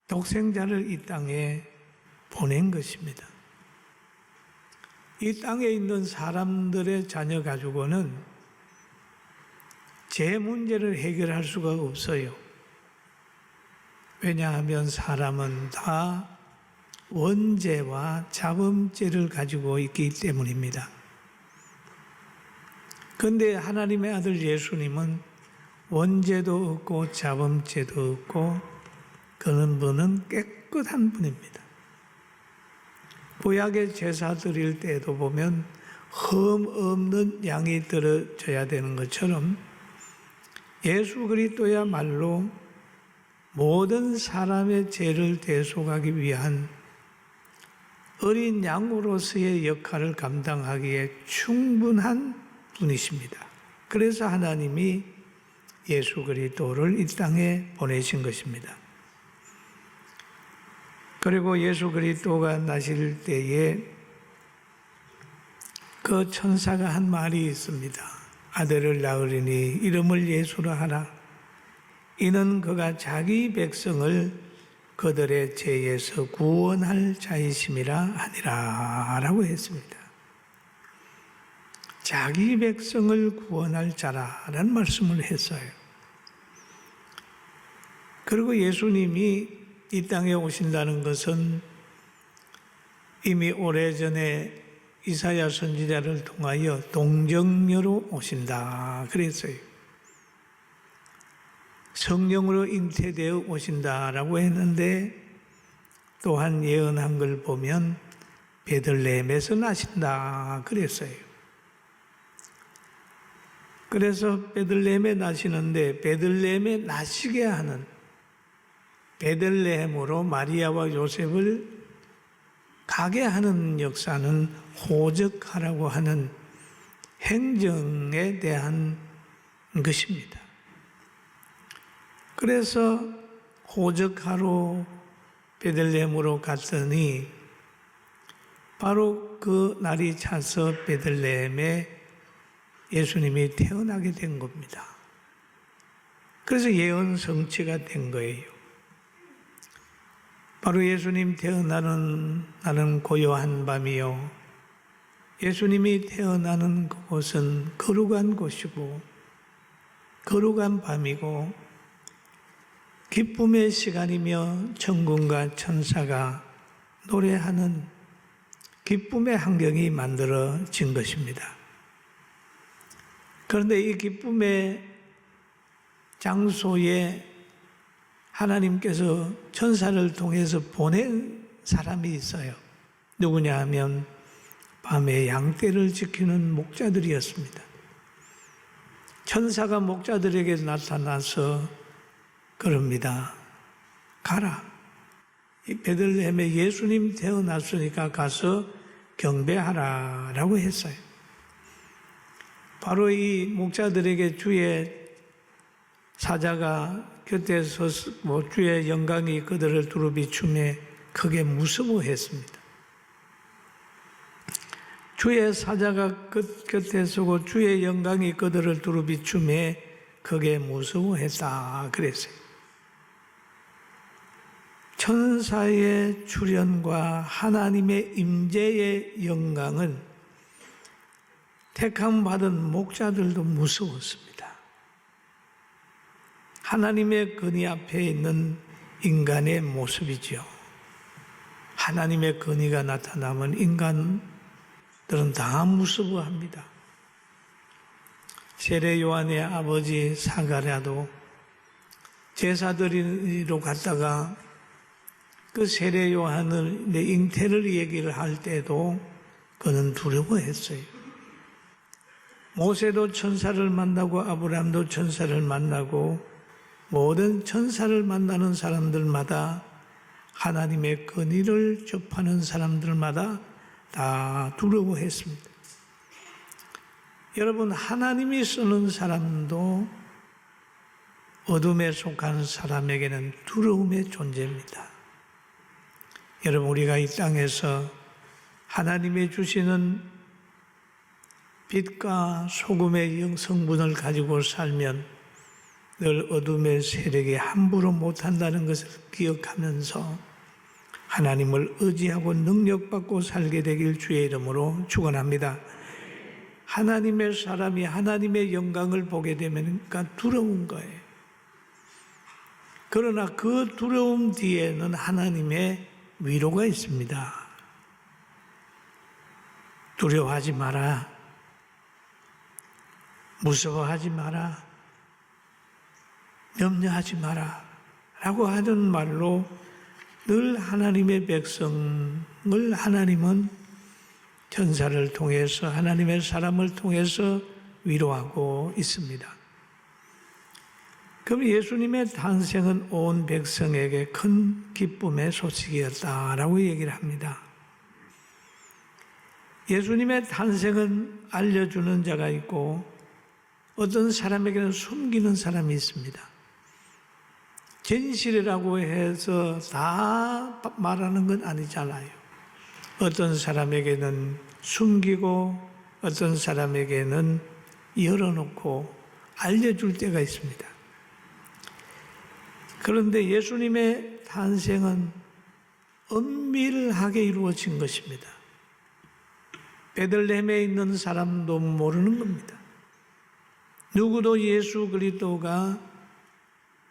독생자를 이 땅에 보낸 것입니다. 이 땅에 있는 사람들의 자녀 가지고는 제 문제를 해결할 수가 없어요. 왜냐하면 사람은 다 원죄와 자범죄를 가지고 있기 때문입니다. 그런데 하나님의 아들 예수님은 원죄도 없고 자범죄도 없고 그런 분은 깨끗한 분입니다. 구약의 제사 드릴 때도 보면 흠 없는 양이 들어져야 되는 것처럼 예수 그리스도야말로 모든 사람의 죄를 대속하기 위한 어린 양으로서의 역할을 감당하기에 충분한 분이십니다. 그래서 하나님이 예수 그리스도를 이 땅에 보내신 것입니다. 그리고 예수 그리스도가 나실 때에 그 천사가 한 말이 있습니다. 아들을 낳으리니 이름을 예수라 하라. 이는 그가 자기 백성을 그들의 죄에서 구원할 자이심이라 하니라 라고 했습니다. 자기 백성을 구원할 자라라는 말씀을 했어요. 그리고 예수님이 이 땅에 오신다는 것은 이미 오래전에 이사야 선지자를 통하여 동정녀로 오신다 그랬어요. 성령으로 잉태되어 오신다라고 했는데 또한 예언한 걸 보면 베들레헴에서 나신다 그랬어요. 그래서 베들레헴에 나시는데 베들레헴에 나시게 하는 베들레헴으로 마리아와 요셉을 가게 하는 역사는 호적하라고 하는 행정에 대한 것입니다. 그래서 호적하러 베들레헴으로 갔더니 바로 그 날이 차서 베들레헴에 예수님이 태어나게 된 겁니다. 그래서 예언 성취가 된 거예요. 바로 예수님 태어나는 날은 고요한 밤이요. 예수님이 태어나는 그곳은 거룩한 곳이고 거룩한 밤이고 기쁨의 시간이며 천군과 천사가 노래하는 기쁨의 환경이 만들어진 것입니다. 그런데 이 기쁨의 장소에 하나님께서 천사를 통해서 보낸 사람이 있어요. 누구냐 하면 밤에 양떼를 지키는 목자들이었습니다. 천사가 목자들에게 나타나서 그럽니다. 가라. 이 베들레헴에 예수님 태어났으니까 가서 경배하라 라고 했어요. 바로 이 목자들에게 주의 사자가 곁에 서서 주의 영광이 그들을 두루비춤에 크게 무서워했습니다. 주의 사자가 곁에 서고 주의 영광이 그들을 두루비춤에 크게 무서워했다 그랬어요. 천사의 출현과 하나님의 임재의 영광은 택함받은 목자들도 무서웠습니다. 하나님의 근위 앞에 있는 인간의 모습이죠. 하나님의 근위가 나타나면 인간들은 다 무서워합니다. 세례 요한의 아버지 사가랴도 제사드리러 갔다가 그 세례 요한을 내 잉태를 얘기를 할 때도 그는 두려워했어요. 모세도 천사를 만나고 아브라함도 천사를 만나고 모든 천사를 만나는 사람들마다 하나님의 근위를 접하는 사람들마다 다 두려워했습니다. 여러분, 하나님이 쓰는 사람도 어둠에 속한 사람에게는 두려움의 존재입니다. 여러분, 우리가 이 땅에서 하나님이 주시는 빛과 소금의 성분을 가지고 살면 늘 어둠의 세력이 함부로 못한다는 것을 기억하면서 하나님을 의지하고 능력받고 살게 되길 주의 이름으로 축원합니다. 하나님의 사람이 하나님의 영광을 보게 되면 두려운 거예요. 그러나 그 두려움 뒤에는 하나님의 위로가 있습니다. 두려워하지 마라. 무서워하지 마라. 염려하지 마라. 라고 하는 말로 늘 하나님의 백성을 하나님은 전사를 통해서 하나님의 사람을 통해서 위로하고 있습니다. 그럼 예수님의 탄생은 온 백성에게 큰 기쁨의 소식이었다라고 얘기를 합니다. 예수님의 탄생은 알려주는 자가 있고 어떤 사람에게는 숨기는 사람이 있습니다. 진실이라고 해서 다 말하는 건 아니잖아요. 어떤 사람에게는 숨기고 어떤 사람에게는 열어놓고 알려줄 때가 있습니다. 그런데 예수님의 탄생은 은밀하게 이루어진 것입니다. 베들레헴에 있는 사람도 모르는 겁니다. 누구도 예수 그리스도가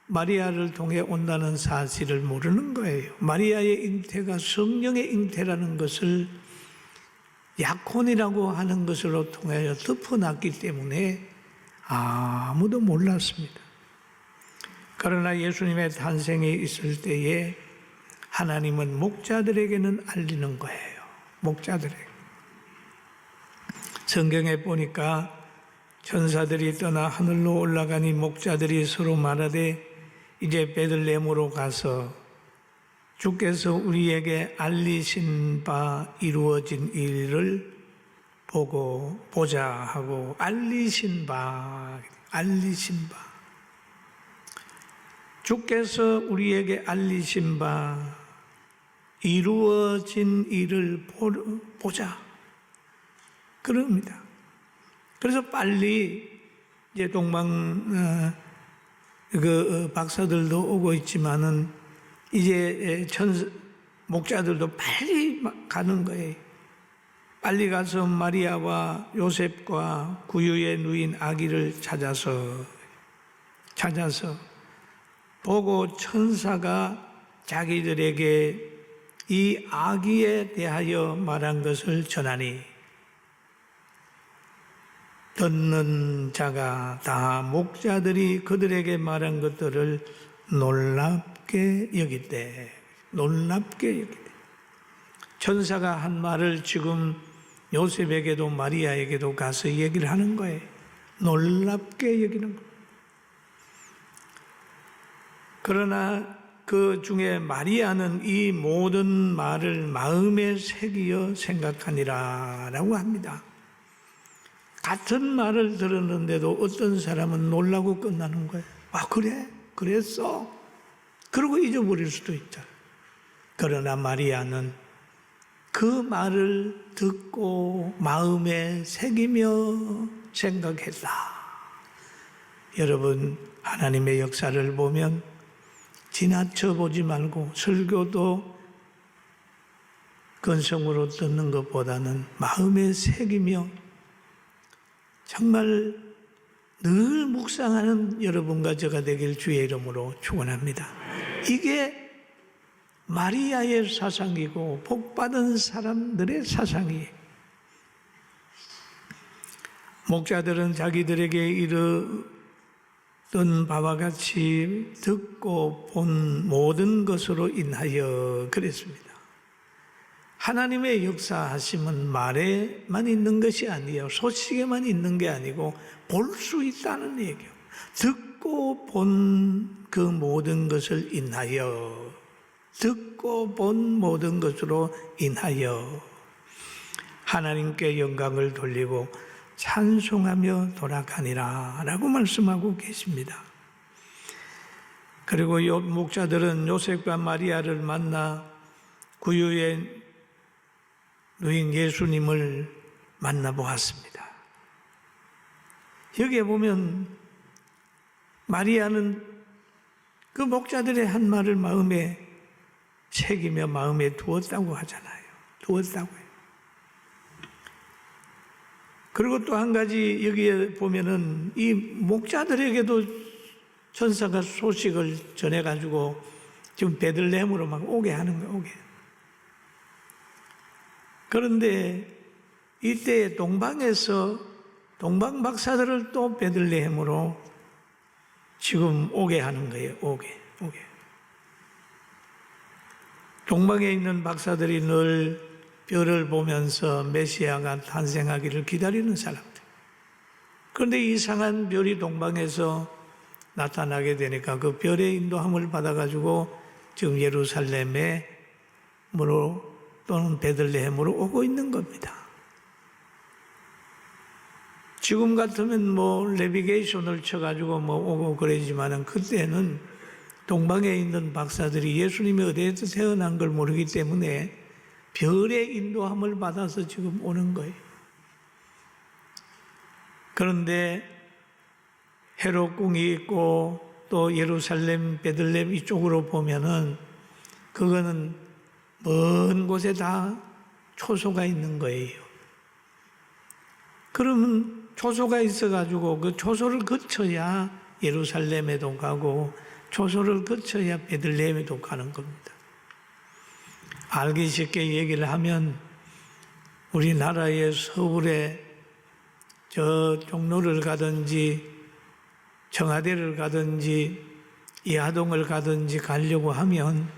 마리아를 통해 온다는 사실을 모르는 거예요. 마리아의 잉태가 성령의 잉태라는 것을 약혼이라고 하는 것으로 통하여 덮어놨기 때문에 아무도 몰랐습니다. 그러나 예수님의 탄생이 있을 때에 하나님은 목자들에게는 알리는 거예요. 목자들에게. 성경에 보니까 천사들이 떠나 하늘로 올라가니 목자들이 서로 말하되 이제 베들레헴으로 가서 주께서 우리에게 알리신 바 이루어진 일을 보고 보자 하고 알리신 바 주께서 우리에게 알리신 바 이루어진 일을 보자 그럽니다. 그래서 빨리 이제 박사들도 오고 있지만은 이제 목자들도 빨리 가는 거예요. 빨리 가서 마리아와 요셉과 구유에 누인 아기를 찾아서 보고 천사가 자기들에게 이 아기에 대하여 말한 것을 전하니 듣는 자가 다 목자들이 그들에게 말한 것들을 놀랍게 여기되 천사가 한 말을 지금 요셉에게도 마리아에게도 가서 얘기를 하는 거예요. 놀랍게 여기는 거예요. 그러나 그 중에 마리아는 이 모든 말을 마음에 새기어 생각하니라 라고 합니다. 같은 말을 들었는데도 어떤 사람은 놀라고 끝나는 거예요. 아, 그래? 그랬어? 그러고 잊어버릴 수도 있다. 그러나 마리아는 그 말을 듣고 마음에 새기며 생각했다. 여러분, 하나님의 역사를 보면 지나쳐 보지 말고 설교도 근성으로 듣는 것보다는 마음에 새기며 정말 늘 묵상하는 여러분과 제가 되길 주의 이름으로 축원합니다. 이게 마리아의 사상이고 복받은 사람들의 사상이에요. 목자들은 자기들에게 이르던 바와 같이 듣고 본 모든 것으로 인하여 그랬습니다. 하나님의 역사하심은 말에만 있는 것이 아니에요. 소식에만 있는 게 아니고 볼 수 있다는 얘기예요. 듣고 본 그 모든 것을 인하여 듣고 본 모든 것으로 인하여 하나님께 영광을 돌리고 찬송하며 돌아가니라 라고 말씀하고 계십니다. 그리고 목자들은 요셉과 마리아를 만나 구유에 누인 예수님을 만나보았습니다. 여기에 보면 마리아는 그 목자들의 한 말을 마음에 새기며 마음에 두었다고 하잖아요. 두었다고요. 그리고 또 한 가지 여기에 보면은 이 목자들에게도 천사가 소식을 전해가지고 지금 베들레헴으로 막 오게 하는 거예요. 오게. 그런데 이때 동방에서 동방 박사들을 또 베들레헴으로 지금 오게 하는 거예요. 오게. 동방에 있는 박사들이 늘 별을 보면서 메시아가 탄생하기를 기다리는 사람들. 그런데 이상한 별이 동방에서 나타나게 되니까 그 별의 인도함을 받아가지고 지금 예루살렘에 또는 베들레헴으로 오고 있는 겁니다. 지금 같으면 내비게이션을 쳐가지고 오고 그러지만은 그때는 동방에 있는 박사들이 예수님이 어디에서 태어난 걸 모르기 때문에 별의 인도함을 받아서 지금 오는 거예요. 그런데 헤롯궁이 있고 또 예루살렘, 베들레헴 이쪽으로 보면은 그거는 먼 곳에 다 초소가 있는 거예요. 그러면 초소가 있어가지고 그 초소를 거쳐야 예루살렘에도 가고 초소를 거쳐야 베들레헴에도 가는 겁니다. 알기 쉽게 얘기를 하면 우리나라의 서울에 저 종로를 가든지 청와대를 가든지 이하동을 가든지 가려고 하면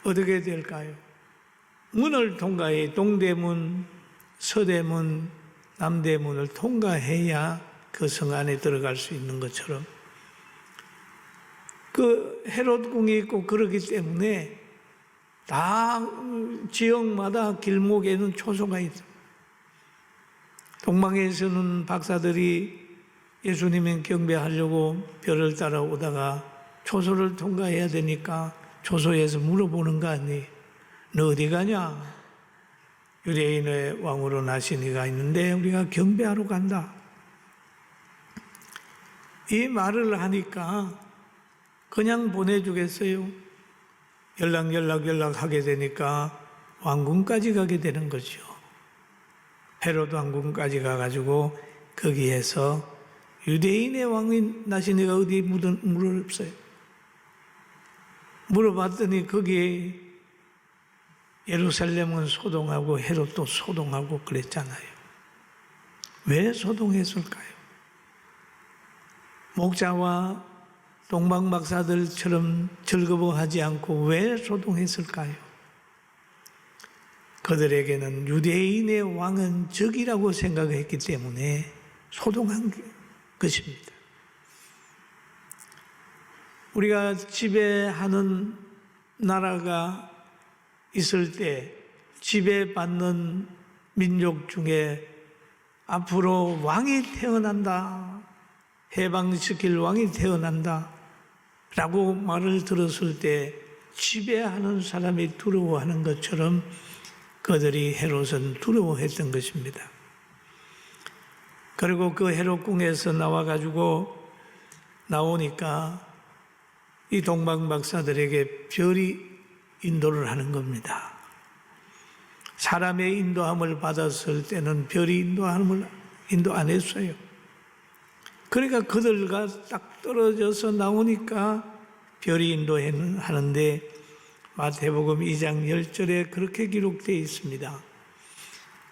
어떻게 될까요? 문을 통과해 동대문, 서대문, 남대문을 통과해야 그 성 안에 들어갈 수 있는 것처럼 그 헤롯궁이 있고 그러기 때문에 다 지역마다 길목에는 초소가 있어요. 동방에서는 박사들이 예수님을 경배하려고 별을 따라오다가 초소를 통과해야 되니까 초소에서 물어보는 거 아니에요. 너 어디 가냐? 유대인의 왕으로 나신 이가 있는데 우리가 경배하러 간다. 이 말을 하니까 그냥 보내주겠어요? 연락하게 되니까 왕궁까지 가게 되는 거죠. 헤롯 왕궁까지 가가지고 거기에서 유대인의 왕이 나신 이가 어디 물었어요? 물어봤더니 거기에 예루살렘은 소동하고 헤롯도 소동하고 그랬잖아요. 왜 소동했을까요? 목자와 동방 박사들처럼 즐거워하지 않고 왜 소동했을까요? 그들에게는 유대인의 왕은 적이라고 생각했기 때문에 소동한 것입니다. 우리가 지배하는 나라가 있을 때 지배받는 민족 중에 앞으로 왕이 태어난다, 해방시킬 왕이 태어난다 라고 말을 들었을 때 지배하는 사람이 두려워하는 것처럼 그들이 헤롯은 두려워했던 것입니다. 그리고 그 헤롯궁에서 나오니까 이 동방 박사들에게 별이 인도를 하는 겁니다. 사람의 인도함을 받았을 때는 별이 인도 안 했어요. 그러니까 그들과 딱 떨어져서 나오니까 별이 인도하는데 마태복음 2장 10절에 그렇게 기록되어 있습니다.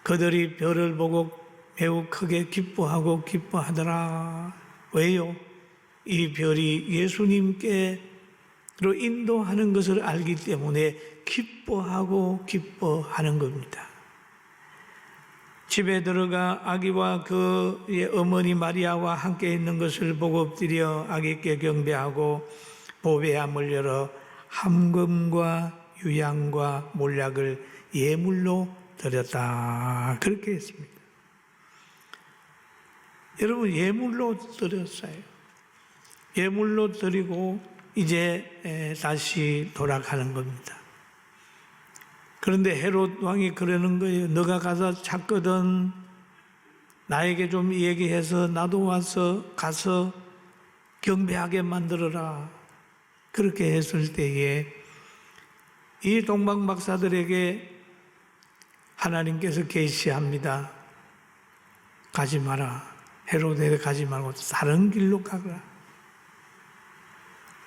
그들이 별을 보고 매우 크게 기뻐하더라. 왜요? 이 별이 예수님께로 인도하는 것을 알기 때문에 기뻐하는 겁니다. 집에 들어가 아기와 그의 어머니 마리아와 함께 있는 것을 보고 엎드려 아기께 경배하고 보배함을 열어 함금과 유향과 몰약을 예물로 드렸다. 그렇게 했습니다. 여러분, 예물로 드렸어요. 예물로 드리고 이제 다시 돌아가는 겁니다. 그런데 헤롯 왕이 그러는 거예요. 너가 가서 찾거든 나에게 좀 얘기해서 나도 가서 경배하게 만들어라. 그렇게 했을 때에 이 동방 박사들에게 하나님께서 계시합니다. 가지 마라. 헤로데에 가지 말고 다른 길로 가거라.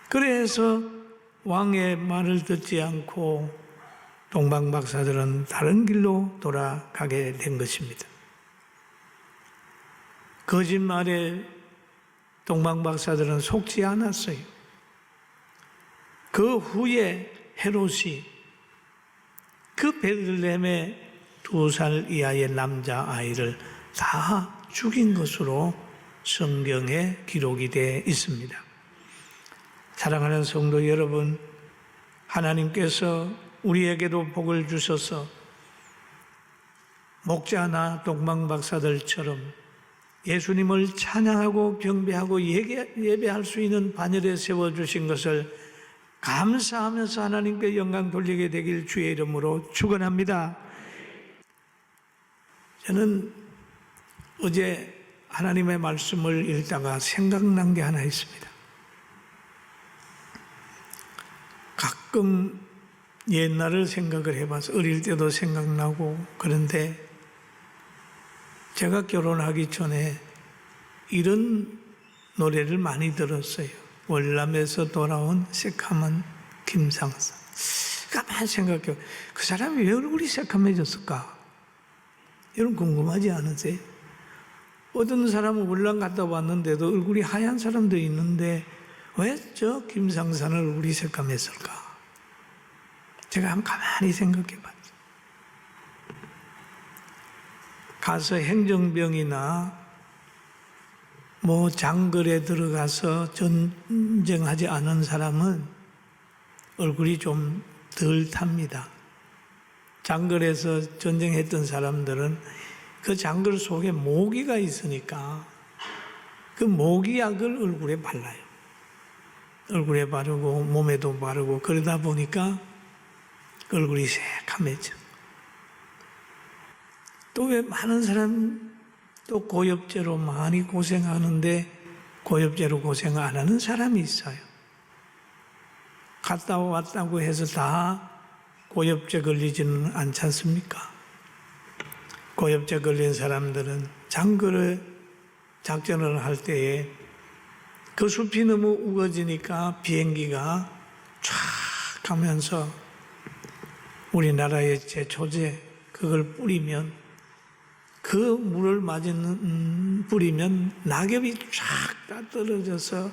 그래서 왕의 말을 듣지 않고 동방 박사들은 다른 길로 돌아가게 된 것입니다. 거짓말에 동방 박사들은 속지 않았어요. 그 후에 헤롯이 그 베들레헴의 2살 이하의 남자아이를 다 죽인 것으로 성경에 기록이 되어 있습니다. 사랑하는 성도 여러분, 하나님께서 우리에게도 복을 주셔서 목자나 동방 박사들처럼 예수님을 찬양하고 경배하고 예배할 수 있는 반열에 세워주신 것을 감사하면서 하나님께 영광 돌리게 되길 주의 이름으로 축원합니다. 저는 어제 하나님의 말씀을 읽다가 생각난 게 하나 있습니다. 가끔 옛날을 생각을 해봐서 어릴 때도 생각나고 그런데 제가 결혼하기 전에 이런 노래를 많이 들었어요. 월남에서 돌아온 새카만 김상사. 가만히 생각해요. 그 사람이 왜 얼굴이 새카매졌을까? 여러분 궁금하지 않으세요? 어떤 사람은 월남 갔다 왔는데도 얼굴이 하얀 사람도 있는데 왜 저 김상사는 얼굴이 새카맸을까? 제가 한번 가만히 생각해 봤어요. 가서 행정병이나 장거리에 들어가서 전쟁하지 않은 사람은 얼굴이 좀 덜 탑니다. 장거리에서 전쟁했던 사람들은 그 장걸 속에 모기가 있으니까 그 모기약을 얼굴에 발라요. 얼굴에 바르고 몸에도 바르고 그러다 보니까 얼굴이 새카매져. 또 왜 많은 사람 또 고엽제로 많이 고생하는데 고엽제로 고생 안 하는 사람이 있어요. 갔다 왔다고 해서 다 고엽제 걸리지는 않지 않습니까? 고엽제 걸린 사람들은 장거리 작전을 할 때에 그 숲이 너무 우거지니까 비행기가 쫙 가면서 우리나라의 제초제 그걸 뿌리면 그 물을 뿌리면 낙엽이 쫙 다 떨어져서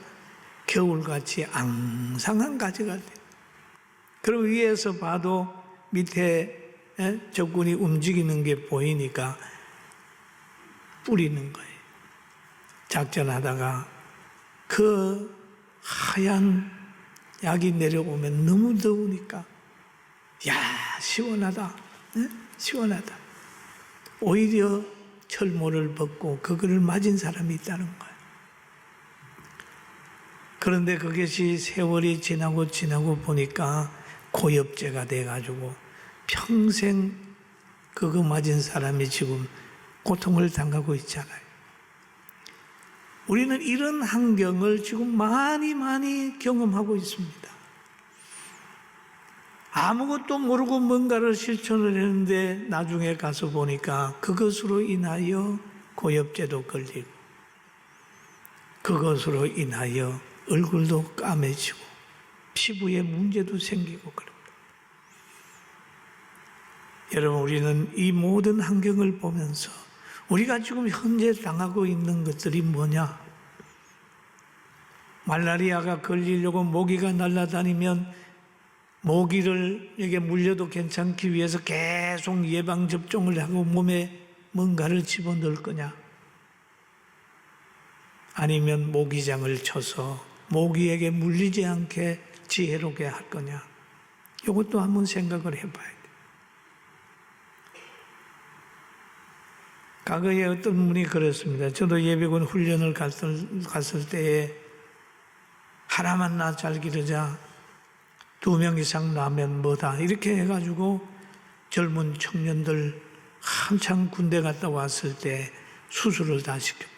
겨울같이 앙상한 가지가 돼요. 그럼 위에서 봐도 밑에 적군이 움직이는 게 보이니까 뿌리는 거예요. 작전하다가 그 하얀 약이 내려오면 너무 더우니까 시원하다. 시원하다. 오히려 철모를 벗고 그거를 맞은 사람이 있다는 거예요. 그런데 그것이 세월이 지나고 보니까 고엽제가 돼가지고 평생 그거 맞은 사람이 지금 고통을 당하고 있잖아요. 우리는 이런 환경을 지금 많이 경험하고 있습니다. 아무것도 모르고 뭔가를 실천을 했는데 나중에 가서 보니까 그것으로 인하여 고엽제도 걸리고 그것으로 인하여 얼굴도 까매지고 피부에 문제도 생기고 그럽니다. 여러분, 우리는 이 모든 환경을 보면서 우리가 지금 현재 당하고 있는 것들이 뭐냐? 말라리아가 걸리려고 모기가 날아다니면 모기를 에게 물려도 괜찮기 위해서 계속 예방접종을 하고 몸에 뭔가를 집어넣을 거냐? 아니면 모기장을 쳐서 모기에게 물리지 않게 지혜롭게 할 거냐? 이것도 한번 생각을 해봐야 돼요. 과거에 어떤 분이 그랬습니다. 저도 예비군 훈련을 갔을 때에 하나만 나 잘 기르자. 2명 이상 나면 뭐다. 이렇게 해가지고 젊은 청년들 한창 군대 갔다 왔을 때 수술을 다 시켜버려.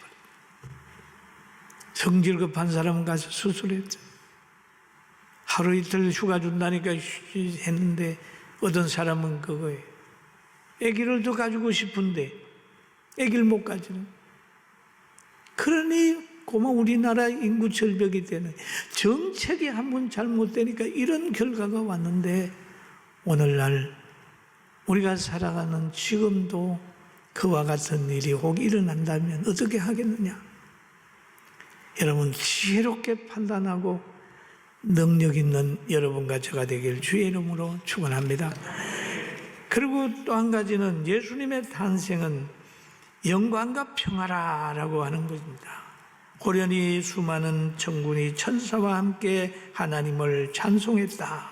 성질 급한 사람은 가서 수술했죠. 하루 이틀 휴가 준다니까 했는데 어떤 사람은 그거예요. 아기를 더 가지고 싶은데 아기를 못 가지는. 그러니 고마 우리나라 인구 절벽이 되는 정책이 한번 잘못되니까 이런 결과가 왔는데 오늘날 우리가 살아가는 지금도 그와 같은 일이 혹 일어난다면 어떻게 하겠느냐? 여러분 지혜롭게 판단하고 능력 있는 여러분과 저가 되길 주의 이름으로 축원합니다. 그리고 또 한 가지는 예수님의 탄생은 영광과 평화라고 하는 것입니다. 호련히 수많은 천군이 천사와 함께 하나님을 찬송했다.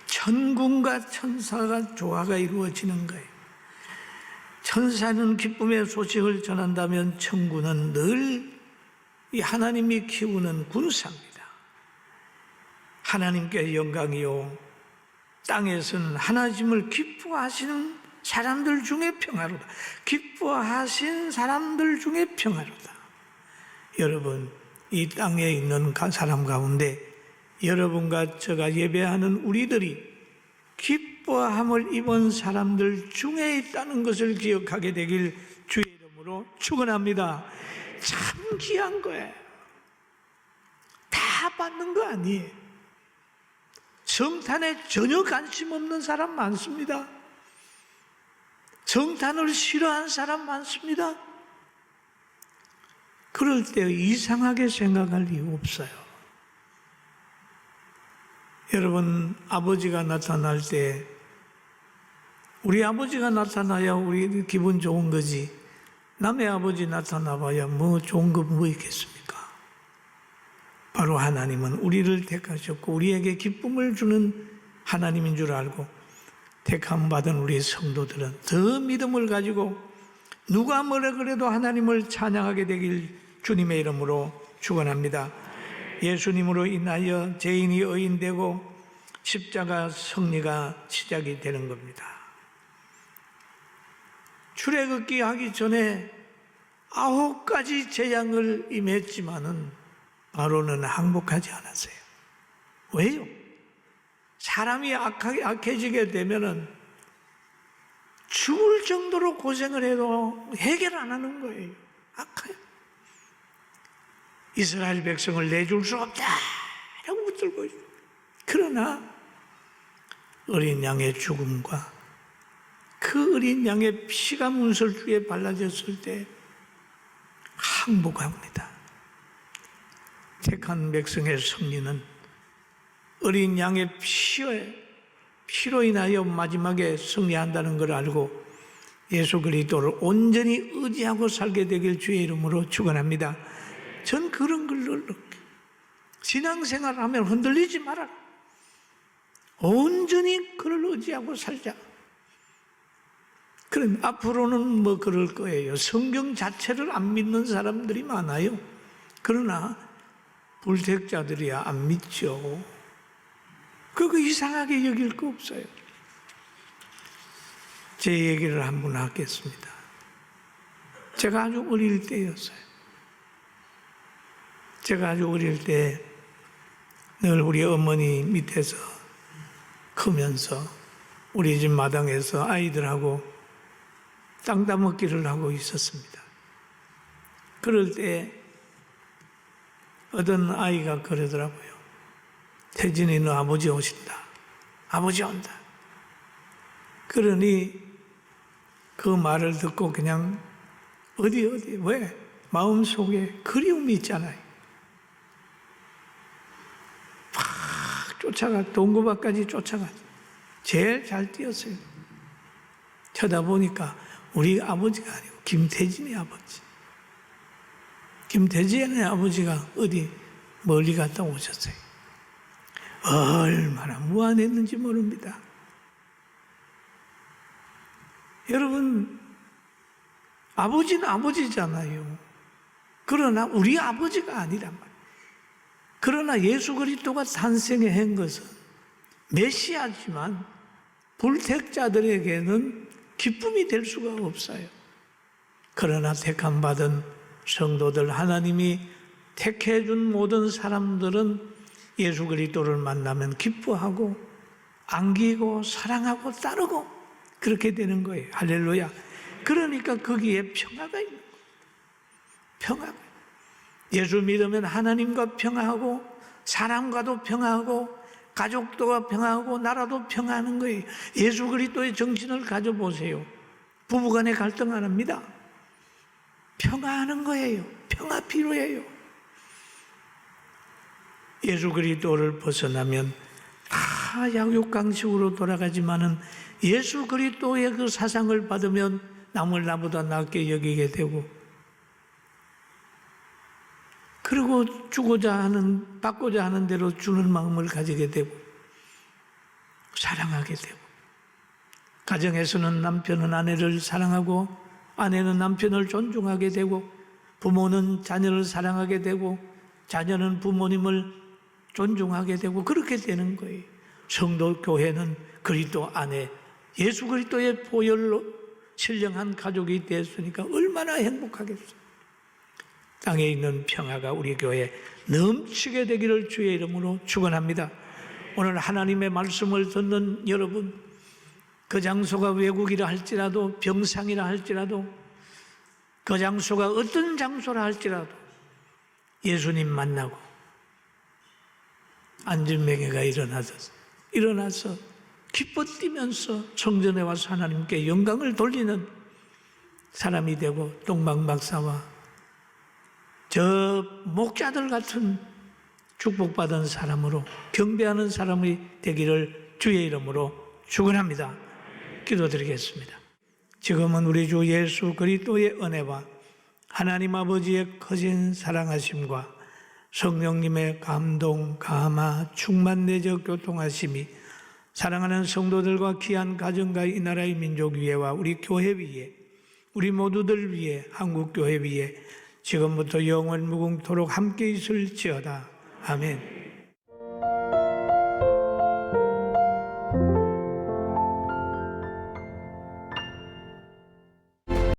천군과 천사가 조화가 이루어지는 거예요. 천사는 기쁨의 소식을 전한다면 천군은 늘 이 하나님이 키우는 군사입니다. 하나님께 영광이요 땅에서는 하나님을 기뻐하시는 사람들 중에 평화로다. 기뻐하신 사람들 중에 평화로다. 여러분 이 땅에 있는 사람 가운데 여러분과 제가 예배하는 우리들이 기뻐함을 입은 사람들 중에 있다는 것을 기억하게 되길 주의 이름으로 축원합니다. 참 귀한 거예요. 다 받는 거 아니에요. 성탄에 전혀 관심 없는 사람 많습니다. 성탄을 싫어하는 사람 많습니다. 그럴 때 이상하게 생각할 이유 없어요. 여러분 아버지가 나타날 때 우리 아버지가 나타나야 우리 기분 좋은 거지 남의 아버지 나타나봐야 뭐 좋은 거 뭐 있겠습니까? 바로 하나님은 우리를 택하셨고 우리에게 기쁨을 주는 하나님인 줄 알고 택함 받은 우리 성도들은 더 믿음을 가지고 누가 뭐라 그래도 하나님을 찬양하게 되길 주님의 이름으로 축원합니다. 예수님으로 인하여 죄인이 의인되고 십자가 승리가 시작이 되는 겁니다. 출애굽기 하기 전에 9가지 재앙을 임했지만은 바로는 항복하지 않았어요. 왜요? 사람이 악해지게 되면은 죽을 정도로 고생을 해도 해결 안 하는 거예요. 악해요. 이스라엘 백성을 내줄 수 없다라고 붙들고 있어요. 그러나 어린 양의 죽음과 그 어린 양의 피가 문설주에 발라졌을 때 항복합니다. 택한 백성의 승리는 어린 양의 피로 인하여 마지막에 승리한다는 걸 알고 예수 그리스도를 온전히 의지하고 살게 되길 주의 이름으로 축원합니다. 전 그런 걸로 신앙생활하면 흔들리지 말아라. 온전히 그를 의지하고 살자. 그럼 앞으로는 뭐 그럴 거예요. 성경 자체를 안 믿는 사람들이 많아요. 그러나 불택자들이야 안 믿죠. 그거 이상하게 여길 거 없어요. 제 얘기를 한번 하겠습니다. 제가 아주 어릴 때였어요. 제가 아주 어릴 때 늘 우리 어머니 밑에서 크면서 우리 집 마당에서 아이들하고 땅 따먹기를 하고 있었습니다. 그럴 때 어떤 아이가 그러더라고요. 태진이 너 아버지 오신다. 아버지 온다. 그러니 그 말을 듣고 그냥 어디 왜? 마음속에 그리움이 있잖아요. 팍 쫓아가 동구밭까지 쫓아가 제일 잘 뛰었어요. 쳐다보니까 우리 아버지가 아니고 김태진의 아버지. 김태진의 아버지가 어디 멀리 갔다 오셨어요. 얼마나 무안했는지 모릅니다. 여러분, 아버지는 아버지잖아요. 그러나 우리 아버지가 아니란 말이에요. 그러나 예수 그리스도가 탄생한 것은 메시아지만 불택자들에게는 기쁨이 될 수가 없어요. 그러나 택함받은 성도들, 하나님이 택해준 모든 사람들은 예수 그리스도를 만나면 기뻐하고 안기고 사랑하고 따르고 그렇게 되는 거예요. 할렐루야. 그러니까 거기에 평화가 있는 거예요. 평화가. 예수 믿으면 하나님과 평화하고 사람과도 평화하고 가족도 평화하고 나라도 평화하는 거예요. 예수 그리스도의 정신을 가져보세요. 부부간에 갈등 안 합니다. 평화하는 거예요. 평화 필요해요. 예수 그리스도를 벗어나면 다 약육강식으로 돌아가지만은 예수 그리스도의 그 사상을 받으면 남을 나보다 낫게 여기게 되고, 그리고 받고자 하는 대로 주는 마음을 가지게 되고, 사랑하게 되고, 가정에서는 남편은 아내를 사랑하고, 아내는 남편을 존중하게 되고, 부모는 자녀를 사랑하게 되고, 자녀는 부모님을 존중하게 되고, 그렇게 되는 거예요. 성도 교회는 그리스도 안에 예수 그리스도의 보혈로 신령한 가족이 되었으니까 얼마나 행복하겠어요. 땅에 있는 평화가 우리 교회에 넘치게 되기를 주의 이름으로 축원합니다. 오늘 하나님의 말씀을 듣는 여러분, 그 장소가 외국이라 할지라도 병상이라 할지라도 그 장소가 어떤 장소라 할지라도 예수님 만나고 안전명예가 일어나서 기뻐 뛰면서 성전에 와서 하나님께 영광을 돌리는 사람이 되고, 동방 박사와 저 목자들 같은 축복받은 사람으로 경배하는 사람이 되기를 주의 이름으로 축원합니다. 기도드리겠습니다. 지금은 우리 주 예수 그리스도의 은혜와 하나님 아버지의 거진 사랑하심과 성령님의 감동, 감화, 충만 내적 교통하심이 사랑하는 성도들과 귀한 가정과 이 나라의 민족 위에와 우리 교회 위에, 우리 모두들 위에, 한국 교회 위에 지금부터 영원 무궁토록 함께 있을지어다. 아멘.